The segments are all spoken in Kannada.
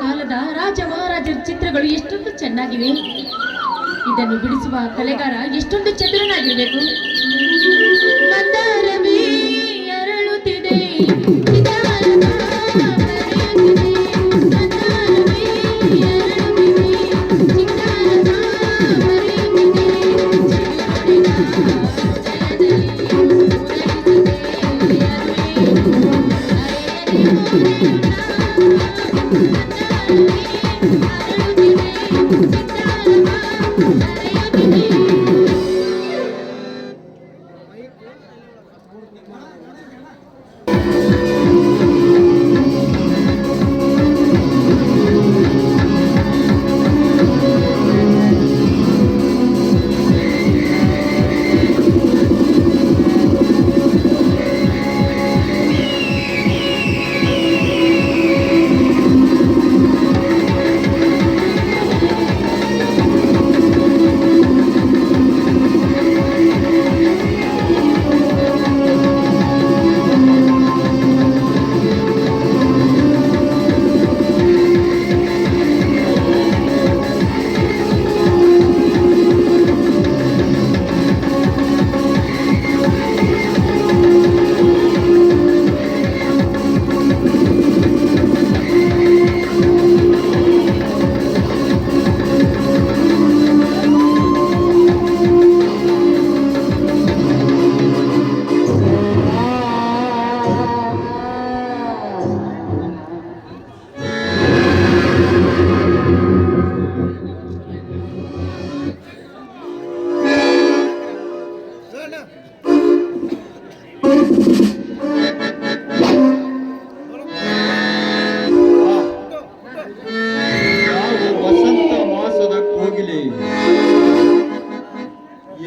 ಕಾಲದ ರಾಜ ಮಹಾರಾಜರ ಚಿತ್ರಗಳು ಎಷ್ಟೊಂದು ಚೆನ್ನಾಗಿವೆ. ಇದನ್ನು ಬಿಡಿಸುವ ಕಲೆಗಾರ ಎಷ್ಟೊಂದು ಚತುರನಾಗಿರಬೇಕು. ಮಂದಾರವೇ ಅರಳುತ್ತಿದೆ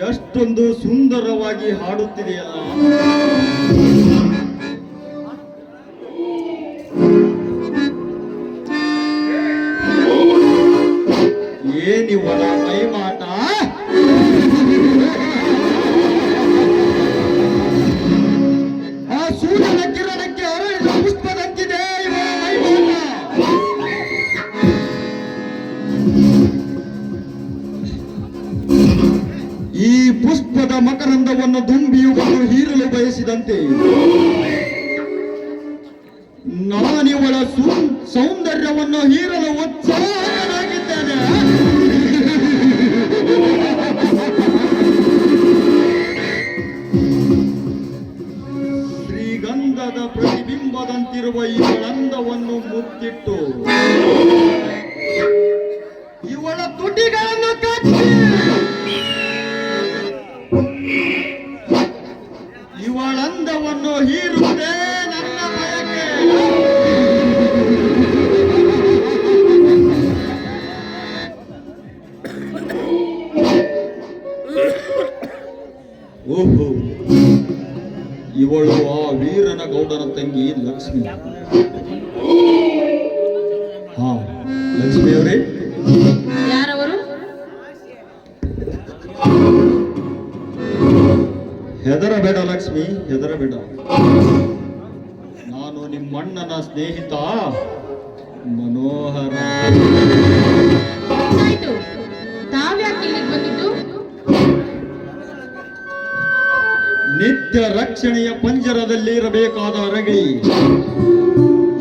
ಎಷ್ಟೊಂದು ಸುಂದರವಾಗಿ ಹಾಡುತ್ತಿದೆಯಲ್ಲ. ಏನಿವಳ ಮೈಮಾಟ. ಆ ಸೂರ್ಯನ ಕಿರಣಕ್ಕೆ ಅರಳಿದ ಪುಷ್ಪದಂತಿದೆ ಇವಳ ಮೈಮಾಟ. ಈ ಪುಷ್ಪದ ಮಕರಂದವನ್ನು ದುಂಬಿಯು ಬಂದು ಹೀರಲು ಬಯಸಿದಂತೆ ನಾನಿವಳ ಸೌಂದರ್ಯವನ್ನು ಹೀರಲು ಉತ್ಸಾಹನಾಗಿದ್ದೇನೆ. ಶ್ರೀಗಂಧದ ಪ್ರತಿಬಿಂಬದಂತಿರುವ ಇವಳಂದವನ್ನು ಮುತ್ತಿಟ್ಟು ಇವಳ ತುಟಿಗಳನ್ನು ಕಚ್ಚಿ ಇವಳಂದವನ್ನು ಹೀರುವುದೇ ನನ್ನ ಬಯಕೆ. ಓಹೋ, ಇವಳು ಆ ವೀರನ ಗೌಡನ ತಂಗಿ ಲಕ್ಷ್ಮಿ. ಹಾ, ಲಕ್ಷ್ಮಿಯವರೇ. ಯಾರವರು? ಹೆದರಬೇಡ ಲಕ್ಷ್ಮಿ, ಹೆದರಬೇಡ. ನಾನು ನಿಮ್ಮಣ್ಣನ ಸ್ನೇಹಿತ ಮನೋಹರ. ಆಯ್ತು, ತಾವ್ಯಾಕೆ ಇಲ್ಲಿಗೆ ಬಂದಿದ್ದು? ನಿತ್ಯ ರಕ್ಷಣೆಯ ಪಂಜರದಲ್ಲಿ ಇರಬೇಕಾದ ಅರಗೈ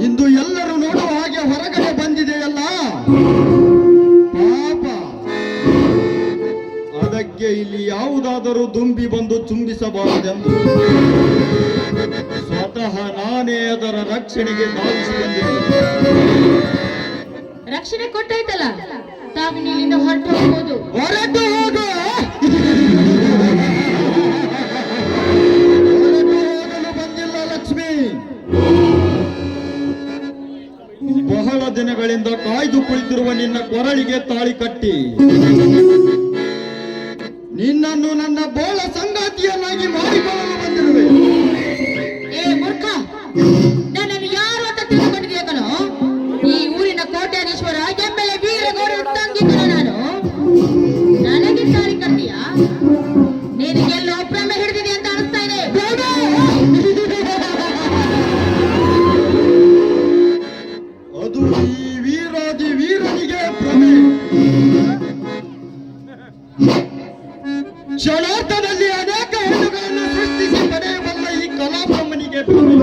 ಇಂದು ಎಲ್ಲರೂ ನೋಡುವ ಹಾಗೆ ಹೊರಗಡೆ ಬಂದಿದೆಯಲ್ಲ ಪಾಪ. ಅದಕ್ಕೆ ಇಲ್ಲಿ ಯಾವುದಾದರೂ ದುಂಬಿ ಬಂದು ಚುಂಬಿಸಬಾರದೆಂದು ಸ್ವತಃ ನಾನೇ ಅದರ ರಕ್ಷಣೆಗೆ ಧಾವಿಸಿ ಬಂದಿದ್ದೆ. ರಕ್ಷಣೆ ಕೊಟ್ಟಾಯ್ತಲ್ಲ, ತಾವು ಇಲ್ಲಿಂದ ಹೊರಟು ಹೋಗ್ಬೋದು. ಹೊರಟು ಹೋಗು. ಹೋಗಲು ಬಂದಿಲ್ಲ ಲಕ್ಷ್ಮಿ. ಬಹಳ ದಿನಗಳಿಂದ ಕಾಯ್ದು ಕುಳಿತಿರುವ ನಿನ್ನ ಕೊರಳಿಗೆ ತಾಳಿ ಕಟ್ಟಿ ನಿನ್ನನ್ನು ನನ್ನ ಬೋಳ ಸಂಗಾತಿಯನ್ನಾಗಿ ಮಾಡಿಕೊಳ್ಳಲು ಬಂದಿರುವೆ. ಏ ಮೂರ್ಖ, ನನ್ನನ್ನು ಯಾರು ಅಂತ ತಿಳ್ಕೊಂಡಿದೆಯಾ ಕಣೋ? ಈ ಊರಿನ ಕೋಟ್ಯಾಧೀಶ್ವರ ಎಮ್ಮೆಲೆ ವೀರಗೌಡ ತಂಗಿ ಕಣ ನಾನು. ನನಗೆ ತಾಳಿ ಕಟ್ತೀಯಾ? ನಿನಗೆಲ್ಲೋ ಭ್ರಮೆ ಹಿಡಿದಿದೆ ಅಂತ ಅನಿಸ್ತಾ ಇದೆ. ಅದು ಈ ವೀರ ವೀರಾದಿ ವೀರನಿಗೆ ಭ್ರಮೆ, ಕ್ಷಣಾರ್ಥದಲ್ಲಿ ಅನೇಕ ಹೆಣ್ಣುಗಳನ್ನು ಸೃಷ್ಟಿಸಿ ಪಡೆಯಬಲ್ಲ ಈ ಕಲಾಬ್ರಹ್ಮನಿಗೆ ಭ್ರಮೆ.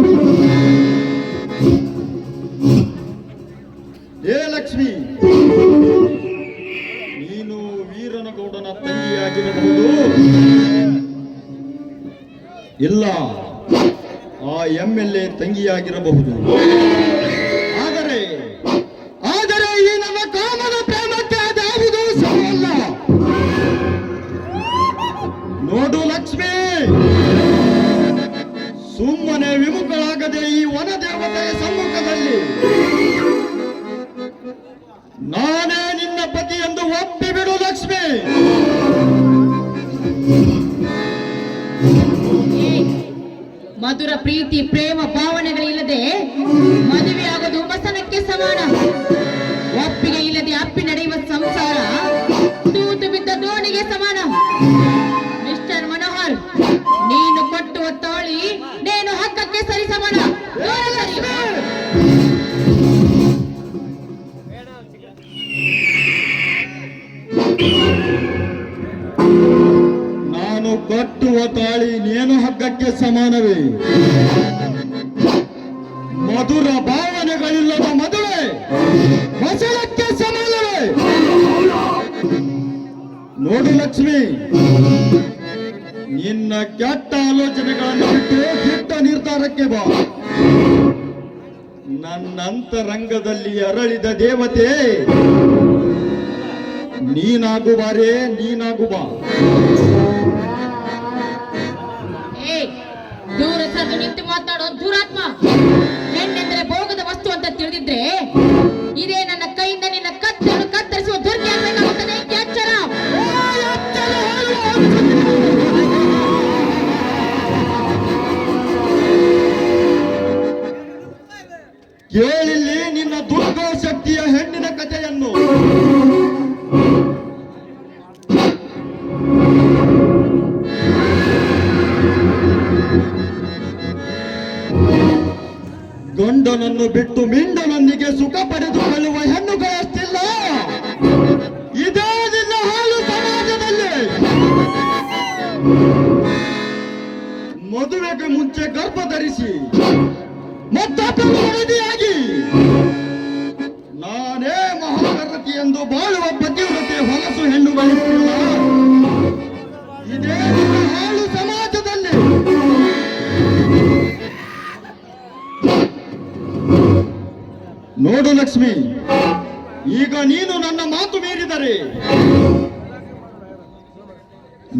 ಹೇ ಲಕ್ಷ್ಮಿ, ನೀನು ವೀರನಗೌಡನ ತಂಗಿಯಾಗಿರಬಹುದು, ಇಲ್ಲ ಆ MLA ತಂಗಿಯಾಗಿರಬಹುದು. ಆದರೆ ಈ ನನ್ನ ಕಾಮದ ಪ್ರೇಮಕ್ಕೆ ಅದ್ಯಾವುದೂ ಸಮವಲ್ಲ. ನೋಡು ಲಕ್ಷ್ಮಿ, ಸುಮ್ಮನೆ ವಿಮುಖಳಾಗದೆ ಈ ವನದೇವತೆಯ ಸಮ್ಮುಖದಲ್ಲಿ ನಾನೇ ನಿನ್ನ ಪತಿ ಎಂದು ಒಪ್ಪಿ ಬಿಡು ಲಕ್ಷ್ಮಿ. ಮಧುರ ಪ್ರೀತಿ ಪ್ರೇಮ ಭಾವನೆಗಳಿಲ್ಲದೆ ಮದುವೆ ಆಗೋದು ಮಸನಕ್ಕೆ ಸಮಾನ. ಒಪ್ಪಿಗೆ ಇಲ್ಲದೆ ಅಪ್ಪಿ ನಡೆಯುವ ಸಂಸಾರ ತೂತು ಬಿದ್ದ ದೋಣಿಗೆ ಸಮಾನ. ಮಿಸ್ಟರ್ ಮನೋಹರ್, ನೀನು ಕಟ್ಟುವ ತಾಳಿ ನೇನು ಹಕ್ಕಕ್ಕೆ ಸರಿ ಸಮಾನ. ನಾನು ಕಟ್ಟುವ ತಾಳಿ ನೇನು ಹಗ್ಗಕ್ಕೆ ಸಮಾನವೇ. ಮಧುರ ಭಾವನೆಗಳಿಲ್ಲದ ಮದುವೆ ಮಸಳಕ್ಕೆ ಸಮಾನವೇ. ನೋಡು ಲಕ್ಷ್ಮಿ, ನಿನ್ನ ಕೆಟ್ಟ ಆಲೋಚನೆಗಳನ್ನು ಬಿಟ್ಟು ಕೆಟ್ಟ ನಿರ್ಧಾರಕ್ಕೆ ಬಾ. ನನ್ನಂತರಂಗದಲ್ಲಿ ಅರಳಿದ ದೇವತೆ ನೀನಾಗುಬಾರೇ, ನೀನಾಗುಬಾ. ದೂರ ಸದ್ದು ನಿಂತು ಮಾತಾಡೋ ದುರಾತ್ಮ. ಹೆಣ್ಣೆಂದರೆ ಭೋಗದ ವಸ್ತು ಅಂತ ತಿಳಿದಿದ್ರೆ ಇದೇ ನನ್ನ ಕೈಯಿಂದ ನಿನ್ನ ಕತ್ತನ್ನು ಕತ್ತರಿಸುವ ದುರ್ಗೆ ಆಗಬೇಕಾಗುತ್ತದೆ. ಎಚ್ಚರ. ಕೇಳಿಲ್ಲಿ ನಿನ್ನ ದುರ್ಗಾ ಶಕ್ತಿಯ ಹೆಣ್ಣಿನ ಕಥೆಯನ್ನು. ಗಂಡನನ್ನು ಬಿಟ್ಟು ಮಿಂಡನೊಂದಿಗೆ ಸುಖ ಪಡೆದುಕೊಳ್ಳುವ ಹೆಣ್ಣುಗಳಷ್ಟಿಲ್ಲ ಇದೇ ನಿನ್ನ ಹಾಳು ಸಮಾಜದಲ್ಲಿ. ಮದುವೆಗೆ ಮುಂಚೆ ಗರ್ಭ ಧರಿಸಿ ಮತ್ತೊಬ್ಬನ ವರದಿಯಾಗಿ ನಾನೇ ಮಹಾಗರತಿ ಎಂದು ಬಾಳುವ ಪತಿವ್ರತೆ ಹೊಲಸು ಹೆಣ್ಣುಗಳಿಲ್ಲ ಇದೇ ನಿನ್ನ ಹಾಳು ಸಮಾಜದಲ್ಲಿ. ನೋಡು ಲಕ್ಷ್ಮಿ, ಈಗ ನೀನು ನನ್ನ ಮಾತು ಮೀರಿದರೆ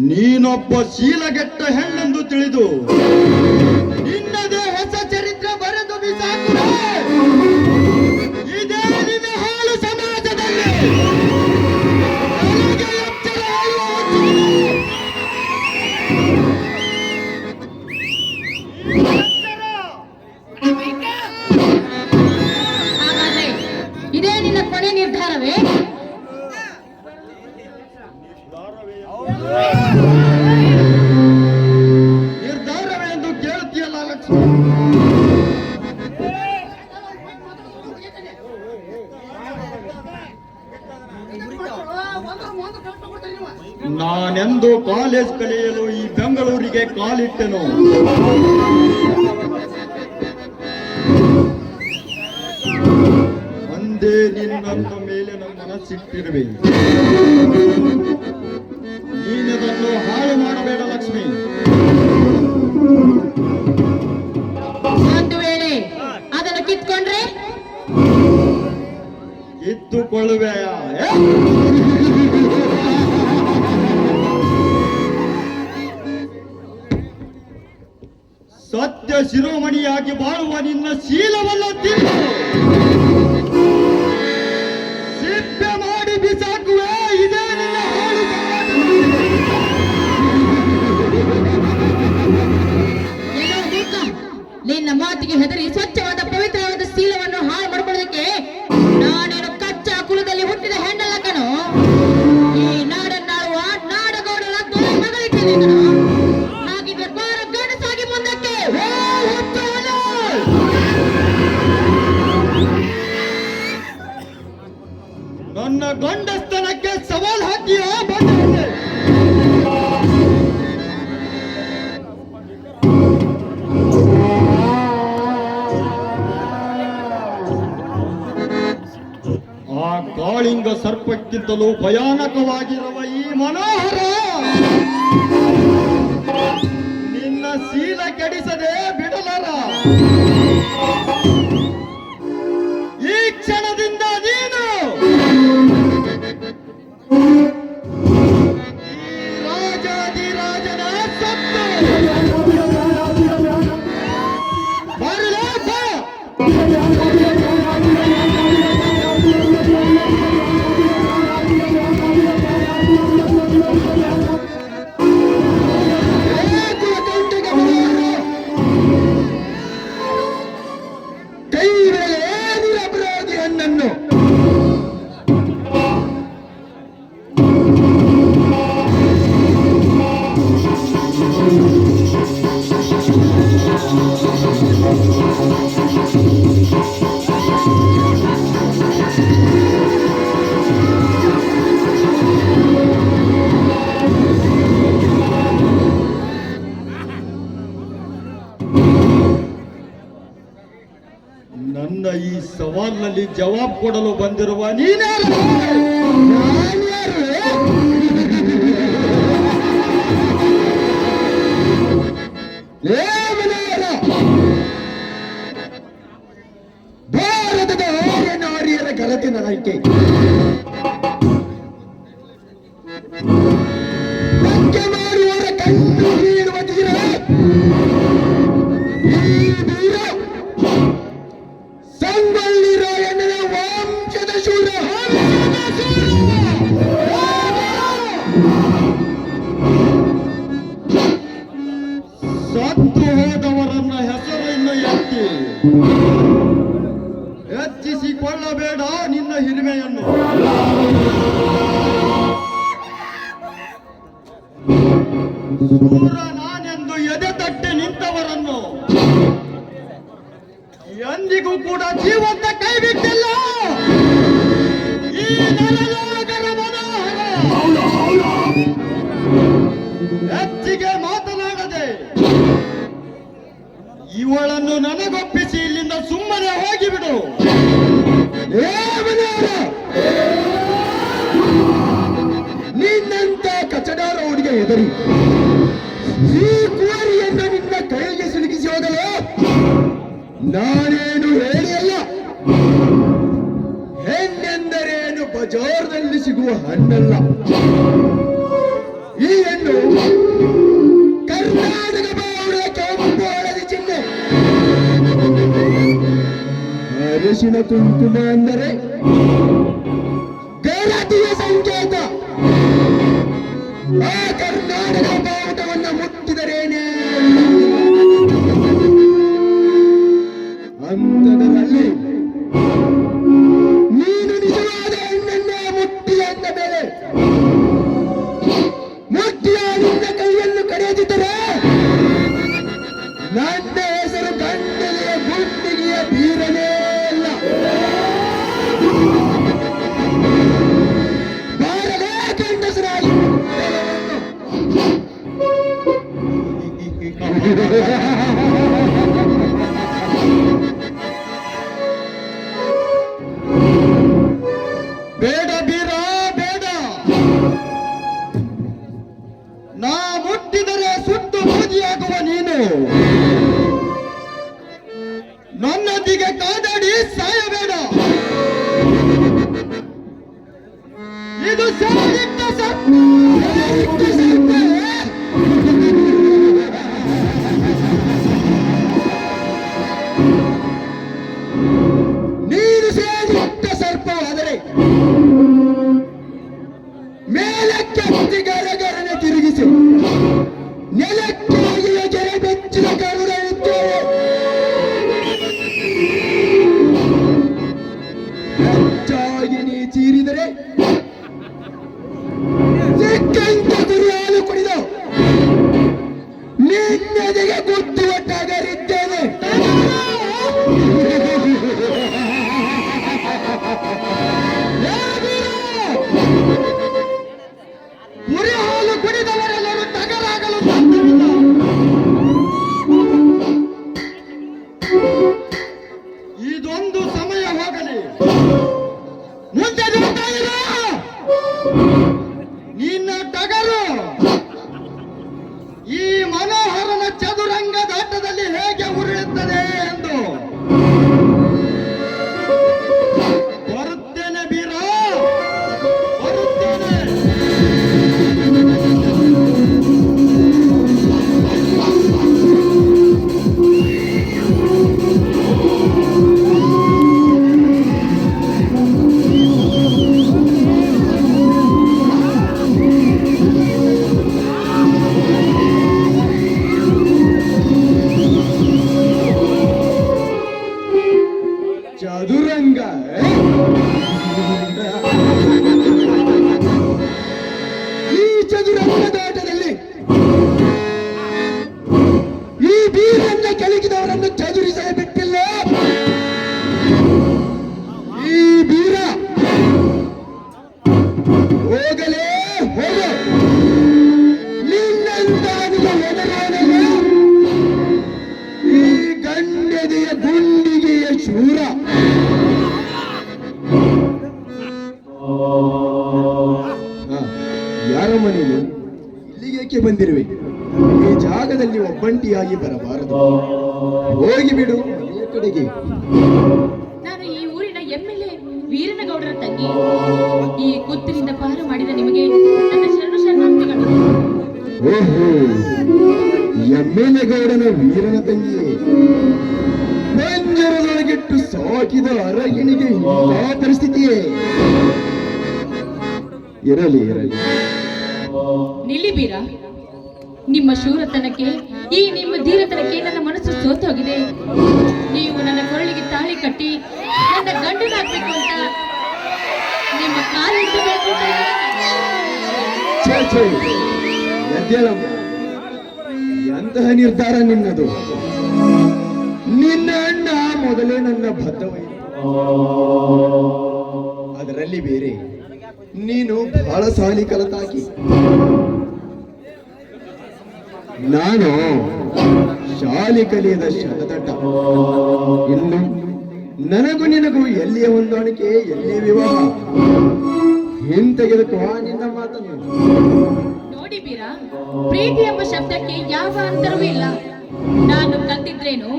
ನೀನೊಬ್ಬ ಶೀಲಗೆಟ್ಟ ಹೆಣ್ಣೆಂದು ತಿಳಿದು ನಿನ್ನದೇ ಹೊಸ ಚರಿತ್ರೆ ಬರೆದು ಬಿಸಾಕುವೆ ಇದೇ ನಿನ್ನ ಹಾಳು ಸಮಾಜದಲ್ಲಿ. ನನಗೆ ಎಚ್ಚರ ಹಾಗಾದ್ರೆ ಇದೇ ನಿನ್ನ ಕೊನೆ ನಿರ್ಧಾರವೇ? ನಿರ್ಧಾರವೇ ಎಂದು ಕೇಳುತ್ತೀಯಲ್ಲ ಲಕ್ಷ್ಮಿ. ನಾನೆಂದು ಕಾಲೇಜ್ ಕಲಿಯಲು ಈ ಬೆಂಗಳೂರಿಗೆ ಕಾಲಿಟ್ಟೆನು. ಅಂದೇ ನಿನ್ನ ಮೇಲೆ ನಮ್ಮ ಮನಸ್ಸಿಟ್ಟಿರುವೆ. ನೀನದನ್ನು ಹಾಳು ಮಾಡಬೇಡ ಲಕ್ಷ್ಮಿ. ಒಂದು ವೇಳೆ ಅದನ್ನು ಕಿತ್ಕೊಂಡ್ರೆ ಕಿತ್ತುಕೊಳ್ಳುವೆಯ? ಸತ್ಯ ಶಿರೋಮಣಿಯಾಗಿ ಬಾಳುವ ನಿನ್ನ ಶೀಲವಲ್ಲ ತಿನ್ನು ಸಿಪ್ಪೆ ಮಾಡಿ ಬಿಸಾಕುವೆ ಇದೇ ನಿನ್ನ ಹಾಳು ಸಮಾಜ. ಏನೋ ಮೂರ್ಖ, ನಿನ್ನ ಮಾತಿಗೆ ಹೆದರಿ ಸ್ವಚ್ಛವಾದ ಪವಿತ್ರವಾದ ಶೀಲವನ್ನು ಹಾಳು ಮಾಡ್ಕೊಳ್ಳೋದಕ್ಕೆ ನಾನೇನು ಕಚ್ಚಾ ಕುಲದಲ್ಲಿ ಹುಟ್ಟಿದ ಹೆಣ್ಣಲ್ಲ ಕಣೋ. ಈ ನಾಡನ್ನಾಳುವ ನಾಡಗೌಡರ ದೊರೆ ಮಗಳಿದ್ದೇನೆ ಕಣೋ. ಹಾಗಿದ್ರೆ ಬಾರ ಗಂಡಸಾಗಿ ಮುಂದಕ್ಕೆ. ಏ ಹುಚ್ಚವನೇ! ನನ್ನ ಗಂಡಸ್ತನಕ್ಕೆ ಸವಾಲ್ ಹಾಕಿಯೋ ಬಂದೆ. ಆ ಕಾಳಿಂಗ ಸರ್ಪಕ್ಕಿಂತಲೂ ಭಯಾನಕವಾಗಿರುವ ಈ ಮನೋಹರ ನಿನ್ನ ಶೀಲ ಕೆಡಿಸದೆ ಬಿಡಲರ. ಈ ಕ್ಷಣದಿಂದ ನೀನು ಈ ರಾಜಾಧಿರಾಜನ ಸತ್ತು ಬರಲೇ ಬಾ. ನನ್ನ ಈ ಸವಾಲಿನಲ್ಲಿ ಜವಾಬ್ ಕೊಡಲು ಬಂದಿರುವ ನೀನ್ಯಾರು? ಭಾರತದ ಆರ್ಯ ನಾರಿಯರ ಘನತೆಯ ಆಯ್ಕೆ ಧಕ್ಕೆ ಮಾಡುವವರ ಕಣ್ಣು ಬೀಳುವ ತೀರ ಈ ವೀರ ಸಂಗೊಳ್ಳಿ ರಾಯಣ್ಣನ ವಂಶದ ಶೂರ. ಸತ್ತು ಹೋದವರನ್ನ ಹೆಸರನ್ನು ಹೆಚ್ಚಿಸಿಕೊಳ್ಳಬೇಡ ನಿನ್ನ ಹಿರಿಮೆಯನ್ನು. ಶೂರ ನಾನೆಂದು ಎದೆ ತಟ್ಟೆ ನಿಂತವರನ್ನು ಎಂದಿಗೂ ಕೂಡ ಜೀವಂತ ಕೈ ಬಿಟ್ಟಿಲ್ಲ. ಈ ನರಲೋಕರ ಮನೋಹರ ಹೆಚ್ಚಿಗೆ ಮಾತನಾಡದೆ ಇವಳನ್ನು ನನಗೊಪ್ಪಿಸಿ ಇಲ್ಲಿಂದ ಸುಮ್ಮನೆ ಹೋಗಿಬಿಡು. ನಿನ್ನಂತ ಕಚಡಾರ ಹುಡುಗ ಎದುರಿ ಈ ಕುವರಿಯನ್ನು ನಿನ್ನ ಕೈಗೆ ಸಿಲುಕಿಸಿ ಹೋಗಲು ನಾನೇನು ಹೇಳಿಯಲ್ಲ. ಹೆಣ್ಣೆಂದರೇನು ಬಜಾರ್ನಲ್ಲಿ ಸಿಗುವ ಹಣ್ಣಲ್ಲ. ಈ ಹೆಣ್ಣು ಕರ್ನಾಟಕ ಬಾವುಡ ಕೆಂಪು ಹಳದಿ ಚಿಹ್ನೆ, ಅರಿಶಿನ ಕುಂಕುಮ ಅಂದರೆ ಗಲಾಟೆಯ ಸಂಕೇತ. ಆ ಕರ್ನಾಟಕ ಬಾವುಟವನ್ನು ಮುಟ್ಟಿದರೇನೇ ಅಂತದರಲ್ಲಿ ನೀನು ನಿಜವಾದ ಹೆಣ್ಣನ್ನೇ ಮುಟ್ಟಿ ಅಂದ ಮೇಲೆ ಮುಟ್ಟಿಯ ನಿನ್ನ ಕೈಯನ್ನು ಕಡಿಯದಿದ್ದರೆ ನನ್ನ ಹೆಸರು ಗಂಡನೆಯ ಗುಂಡಿಗೆಯ ಬೀರನೇ ಇಲ್ಲ. ಬಾರಲೇ ಗಂಡಸರಾಗಿ ಬೇಡ ಬೀರ ಬೇಡ. ನಾ ಮುಟ್ಟಿದರೆ ಸುಟ್ಟು ಬೂದಿಯಾಗುವ ನೀನು ನನ್ನೊಂದಿಗೆ ಕಾದಾಡಿ ಸಾಯಬೇಡ. ಇದು ಸಂಯುಕ್ತ ನೀನು ಸೇರಿಟ್ಟ ಸರ್ಪವಾದರೆ ಮೇಲಕ್ಕೆ ಹತ್ತಿ ಗರಗರನೆ ತಿರುಗಿಸಿ ನೆಲಕ್ಕಾಗಿಯ ಕೆರೆ ಬೆಚ್ಚಿನ ಕರುಳಿದ್ದೇವೆ. ಹೆಚ್ಚಾಗಿ ನೀ ಚೀರಿದರೆ ಸಿಕ್ಕಂತ ಗುರಿಯಾಲು ಕುಡಿದು ನಿನ್ನೆದೆಗೆ ಗುದ್ದುವ ಟಗರಿದ್ದೇನೆ. ನೀನು ನಿನ್ನ ಟಗರು ಈ ಮನೋಹರನ ಚದುರಂಗದಾಟದಲ್ಲಿ ಹೇಗೆ ಉರುಳುತ್ತದೆ ಎಂದು ಬರುತ್ತೇನೆ ಬೀರ, ಬರುತ್ತೇನೆ. ಚದುರಂಗ ಈ ಚದುರಂಗದಾಟದಲ್ಲಿ ಈ ಬೀರನ್ನ ಕೆಳಗಿದವರನ್ನು ಚದುರಿಸಲು ಬಿಟ್ಟಿಲ್ಲ. ಈ ಬೀರ ಹೋಗಲೇ ಹೋಗ, ನಿನ್ನಂತಾನಿಗೆ ಹೆದರೋನಲ್ಲ ಈ ಗಂಡೆದೆಯ ಗುಂಡಿಗೆಯ ಶೂರ. ಯಾರಮ್ಮ ನೀನು? ಇಲ್ಲಿಗೇಕೆ ಬಂದಿರುವೆ? ಈ ಜಾಗದಲ್ಲಿ ಒಬ್ಬಂಟಿಯಾಗಿ ಬರಬಾರದು. ಹೋಗಿ ಬಿಡು ಮನೆಯ ಕಡೆಗೆ. ನಾನು ಈ ಊರಿನ MLA ವೀರನಗೌಡರ ತಂಗಿ. ಈ ಕುತ್ತಿನಿಂದ ಪಾರು ಮಾಡಿದ ನಿಮಗೆ ನನ್ನ ಶರಣಾರ್ಥಿಗಳು. ಓಹೋ, ಎಮ್ಮೆಲೆಗೌಡನ ವೀರನ ತಂಗಿಯೇ. ಪಂಜರದೊಳಗಿಟ್ಟು ಸಾಕಿದ ಅರಗಿಣಿಗೆ ಇಂಥ ಪರಿಸ್ಥಿತಿಯೇ? ಇರಲಿ ಇರಲಿ. ನಿಲ್ಲಿ ಬೀರ, ನಿಮ್ಮ ಶೂರತನಕ್ಕೆ, ಈ ನಿಮ್ಮ ಧೀರತನಕ್ಕೆ ನನ್ನ ಮನಸ್ಸು ಸೋತೋಗಿದೆ. ನೀವು ನನ್ನ ಕೊರಳಿಗೆ ತಾಳಿ ಕಟ್ಟಿ ನನ್ನ ಗಂಡನಾಗ್ಬೇಕು ಅಂತ ನಿಮ್ಮ ಕಾಲಿಡಬೇಕು. ಛೇ ಛೇ, ಎದ್ದೇಳಮ್ಮ. ಎಂತಹ ನಿರ್ಧಾರ ನಿನ್ನದು? ನಿನ್ನ ಅಣ್ಣ ಮೊದಲೇ ನನ್ನ ಬದ್ಧವೈ, ಅದರಲ್ಲಿ ಬೇರೆ ನೀನು ಬಹಳ ಸಾಲಿ ಕಲತಾಕಿ. ನಾನು ಶಾಲಿ ಕಲಿಯದ ಶತದಟ. ಇನ್ನು ನನಗೂ ನಿನಗೂ ಎಲ್ಲಿಯ ಹೊಂದಾಣಿಕೆ, ಎಲ್ಲಿಯ ವಿವಾಹ? ಹಿಂತೆಗೆದುಕೋ ನಿನ್ನ ಮಾತನ್ನು. ನೋಡಿ ಬೀರ, ಪ್ರೀತಿ ಎಂಬ ಶಬ್ದಕ್ಕೆ ಯಾವ ಅಂತರವೂ ಇಲ್ಲ. ನಾನು ಕಲ್ತಿದ್ರೇನು,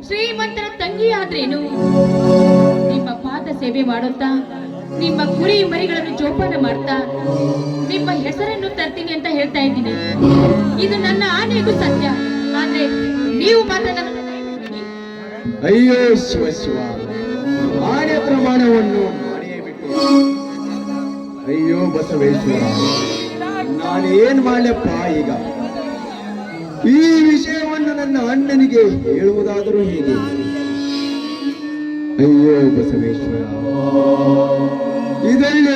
ಶ್ರೀಮಂತರ ತಂಗಿ ಆದ್ರೇನು, ನಿಮ್ಮ ಪಾದ ಸೇವೆ ಮಾಡುತ್ತಾ, ನಿಮ್ಮ ಕುರಿ ಮರಿಗಳನ್ನು ಜೋಪಾನ ಮಾಡ್ತಾ, ನಿಮ್ಮ ಹೆಸರನ್ನು ತರ್ತೀನಿ ಅಂತ ಹೇಳ್ತಾ ಇದ್ದೀನಿ. ಇದು ನನ್ನ ಆನೆಗೂ ಸತ್ಯ. ಆದ್ರೆ ನೀವು ಮಾತ್ರ ನನ್ನ ಅಯ್ಯೋ ಶಿವ ಶಿವ, ಆಣೆ ಪ್ರಮಾಣವನ್ನು ಮಾಡಿಯೇ ಬಿಟ್ಟೆ. ಅಯ್ಯೋ ಬಸವೇಶ್ವರ, ನಾನೇನ್ ಮಾಡ್ಲಪ್ಪ ಈಗ? ಈ ವಿಷಯವನ್ನು ನನ್ನ ಅಣ್ಣನಿಗೆ ಹೇಳುವುದಾದರೂ ಹೇಗೆ? ಅಯ್ಯೋ ಬಸವೇಶ್ವರ, ಇದೊಳ್ಳೆ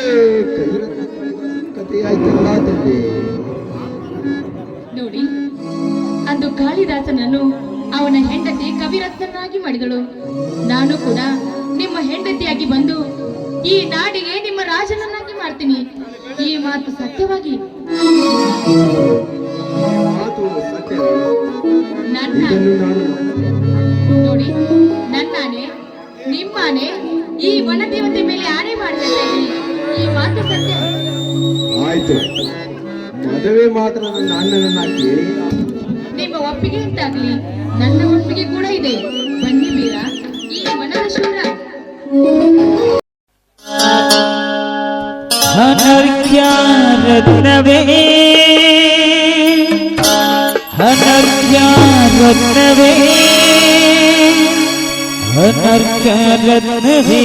ಕಥೆಯಾಯ್ತಲ್ಲ ತಂದೆ. ನೋಡಿ, ಅಂದು ಕಾಳಿದಾಸನನ್ನು ಅವನ ಹೆಂಡತಿ ಕವಿರತ್ನನಾಗಿ ಮಾಡಿದಳು. ನಾನು ಕೂಡ ನಿಮ್ಮ ಹೆಂಡತಿಯಾಗಿ ಬಂದು ಈ ನಾಡಿಗೆ ನಿಮ್ಮ ರಾಜನನ್ನಾಗಿ ಮಾಡ್ತೀನಿ. ಈ ಮಾತು ಸತ್ಯವಾಗಿ. ಮಾತು ಸತ್ಯವೇ? ನನ್ನ ಇದನ್ನು ನಾನು ನೋಡಿ, ನನ್ನಾನೆ ನಿಮ್ಮಾನೆ ಈ ವನದೇವತೆ ಮೇಲೆ ಆಣೆ ಮಾಡ್ತಾ ಇದ್ದೀನಿ. ಈ ಮಾತು ಸತ್ಯ. ಆಯ್ತು, ಮದುವೆ ಮಾತ್ರ ನನ್ನ ಅಣ್ಣನನ್ನ ಕೇಳಿ. ನಿಮ್ಮ ಒಪ್ಪಿಗೆ ಅಂತಾಗ್ಲಿ, ನನ್ನ ಒಪ್ಪಿಗೆ ಕೂಡ ಇದೆ. ಬನ್ನಿ ಬೀರ, ಈ ವನದ ಶೂರ. ಅನರ್ಘ್ಯ ರತ್ನವೇ, ಅನರ್ಘ್ಯ ರತ್ನವೇ, ಅನರ್ಘ್ಯ ರತ್ನವೇ,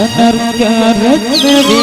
ಅನರ್ಘ್ಯ ರತ್ನವೇ.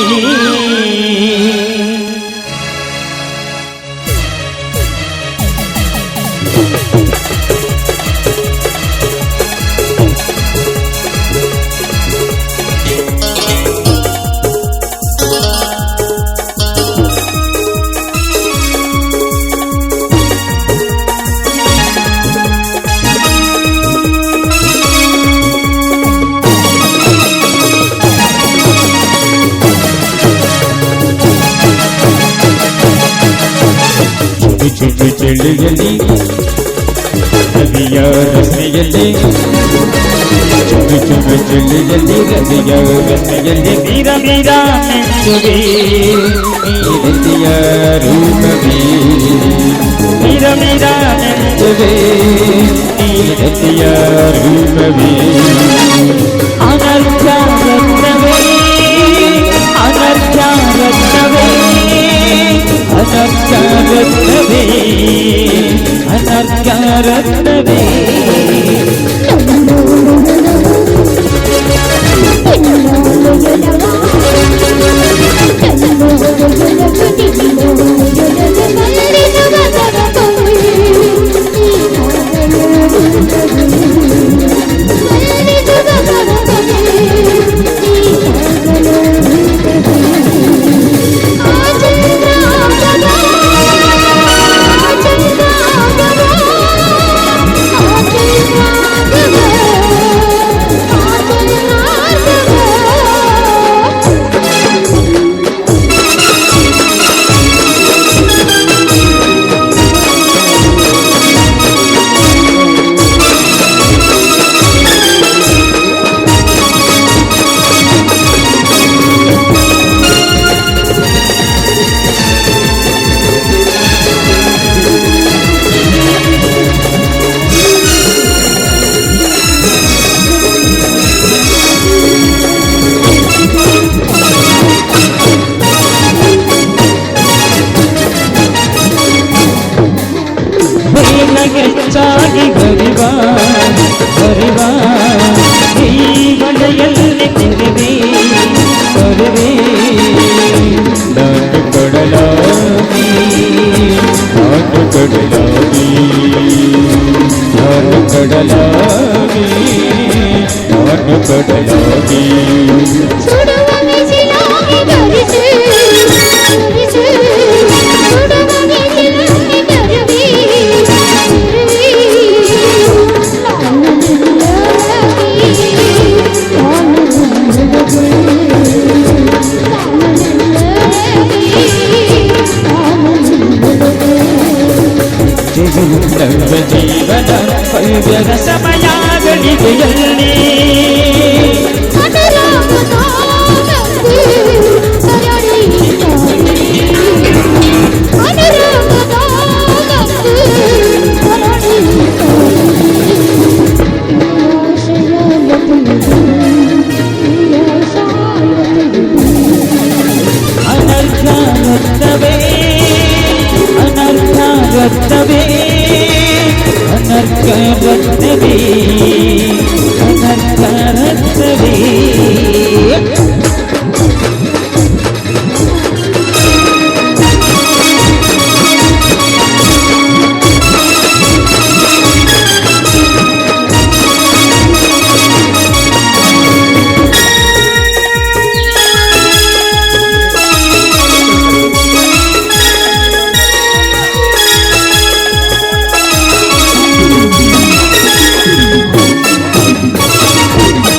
ಚುಟು ಚಳಿಯಲ್ಲಿ ನದಿಯ ರಸ್ತೆಯಲ್ಲಿ ಚುಮ್ಮಿ ಚುಮ್ಮಿ ಚುಳ್ಳಿಯಲ್ಲಿ ರವಿಯ ಗನ್ನೆಯಲ್ಲಿ ಮೀರ ಮೀರ ಮೆಚ್ಚುವೆ ನೀರಲ್ಲಿಯ ರೂಪವೇ ಮೀರ ಮೀರ ಮೆಚ್ಚುವೆ ನೀರಲ್ಲಿಯ ರೂಪವೇ ಅನರ್ಥ ರತ್ನವೇ ಅನರ್ಥ ರತ್ನವೇ ಅನರ್ಥ ರತ್ನವೇ ಅನರ್ಥ ರತ್ನವೇ ಹೆಚ್ಚಾಗಿ ಬರಿವಾ ಬರಿವಾ ಈ ಮನೆಯಲ್ಲಿ ತೆರೆವೆ ಬರುವೆ ನಾನು ಕೊಡಲಾಗಿ ನಾನು ಕೊಡಲಾಗಿ ನಾನು ಕೊಡಲಾಗಿ ನಾನು ಕೊಡಲಾಗಿ ನಮ್ಮ ಜೀವನ ಪೈವ್ಯದ ಸಮಯಗಳಿಗೆಯಲ್ಲಿ ಅನರ್ಥ ರತ್ನವೇ ಅನರ್ಥ ರತ್ನವೇ ಅನರ್ಥ ರತ್ನವೇ ಅನರ್ಥ